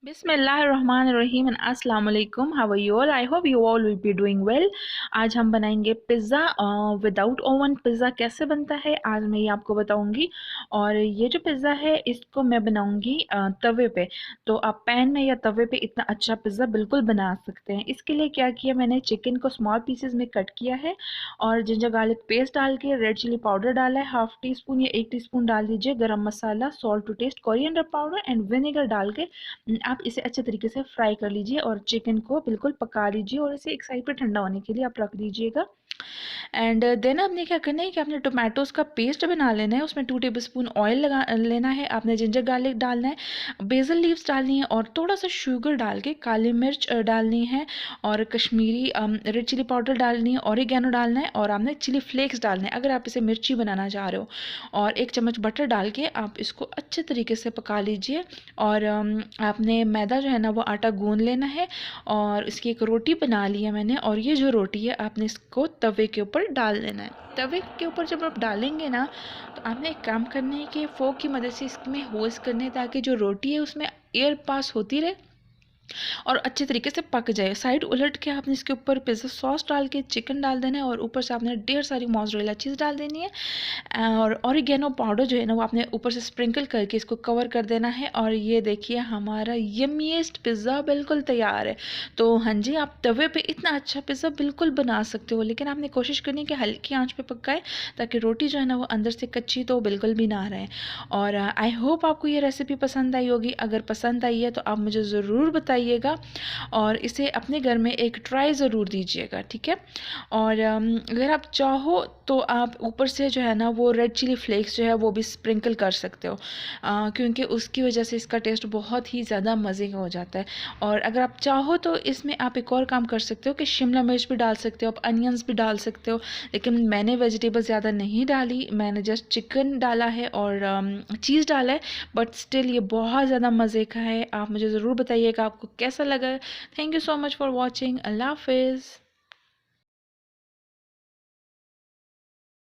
बिस्मिल्लाहिर्रहमानिर्रहीम एंड अस्सलाम वालेकुम। How are you all? I hope you all will be doing well. आज हम बनाएंगे पिज़्ज़ा विदाउट ओवन। पिज़्ज़ा कैसे बनता है आज मैं ये आपको बताऊंगी। और ये जो पिज़्ज़ा है इसको मैं बनाऊंगी तवे पे। तो आप पैन में या तवे पे इतना अच्छा पिज़्ज़ा बिल्कुल बना सकते हैं। इसके लिए क्या किया, मैंने चिकन को स्मॉल पीसेस में कट किया है और जिंजर गार्लिक पेस्ट डाल के रेड चिली पाउडर डाला है, हाफ टी स्पून या 1 टीस्पून डाल दीजिए, garam masala, salt to taste, coriander powder and vinegar डाल के आप इसे अच्छे तरीके से फ्राई कर लीजिए और चिकन को बिल्कुल पका लीजिए और इसे एक साइड पर ठंडा होने के लिए आप रख दीजिएगा। एंड देन आपने क्या करना है कि आपने टोमेटोज़ का पेस्ट बना लेना है। उसमें 2 टेबलस्पून ऑयल लगा लेना है। आपने जिंजर गार्लिक डालना है, बेसल लीव्स डालनी है और थोड़ा सा शुगर डाल के काली मिर्च डालनी है और कश्मीरी रेड चिली पाउडर डालनी है, ओरिगेनो डालना है और आपने चिली फ्लेक्स डालना है अगर आप इसे मिर्ची बनाना चाह रहे हो। और 1 चम्मच बटर डाल के आप इसको अच्छे तरीके से पका लीजिए। और आपने मैदा जो है ना वो आटा गूंद लेना है और इसकी एक रोटी बना ली है मैंने। और ये जो रोटी है आपने इसको तवे के ऊपर डाल देना है। तवे के ऊपर जब आप डालेंगे ना तो आपने एक काम करना है कि फोक की मदद से इसमें होल्स करने हैं ताकि जो रोटी है उसमें एयर पास होती रहे और अच्छे तरीके से पक जाए। साइड उलट के आपने इसके ऊपर पिज़्ज़ा सॉस डाल के चिकन डाल देना है और ऊपर से आपने ढेर सारी मोज़रेला चीज़ डाल देनी है और ओरिगेनो पाउडर जो है ना वो आपने ऊपर से स्प्रिंकल करके इसको कवर कर देना है। और ये देखिए हमारा यम्मीएस्ट पिज़्ज़ा बिल्कुल तैयार है। तो हाँ जी, आप तवे पे इतना अच्छा पिज़्ज़ा बिल्कुल बना सकते हो, लेकिन आपने कोशिश करनी है कि हल्की आंच पे पकाए ताकि रोटी जो है ना वो अंदर से कच्ची तो बिल्कुल भी ना रहे। और आई होप आपको ये रेसिपी पसंद आई होगी। अगर पसंद आई है तो आप मुझे ज़रूर बताइएगा और इसे अपने घर में एक ट्राई ज़रूर दीजिएगा, ठीक है। और अगर आप चाहो तो आप ऊपर से जो है ना वो रेड चिली फ्लेक्स जो है वो भी स्प्रिंकल कर सकते हो, क्योंकि उसकी वजह से इसका टेस्ट बहुत ही ज़्यादा मज़े का हो जाता है। और अगर आप चाहो तो इसमें आप एक और काम कर सकते हो कि शिमला मिर्च भी डाल सकते हो, आप अनियंस भी डाल सकते हो, लेकिन मैंने वेजिटेबल ज़्यादा नहीं डाली, मैंने जस्ट चिकन डाला है और चीज़ डाला है। बट स्टिल ये बहुत ज़्यादा मज़े का है। आप मुझे ज़रूर बताइएगा आपको कैसा लगा। Thank you so much for watching. Allah हाफिज़।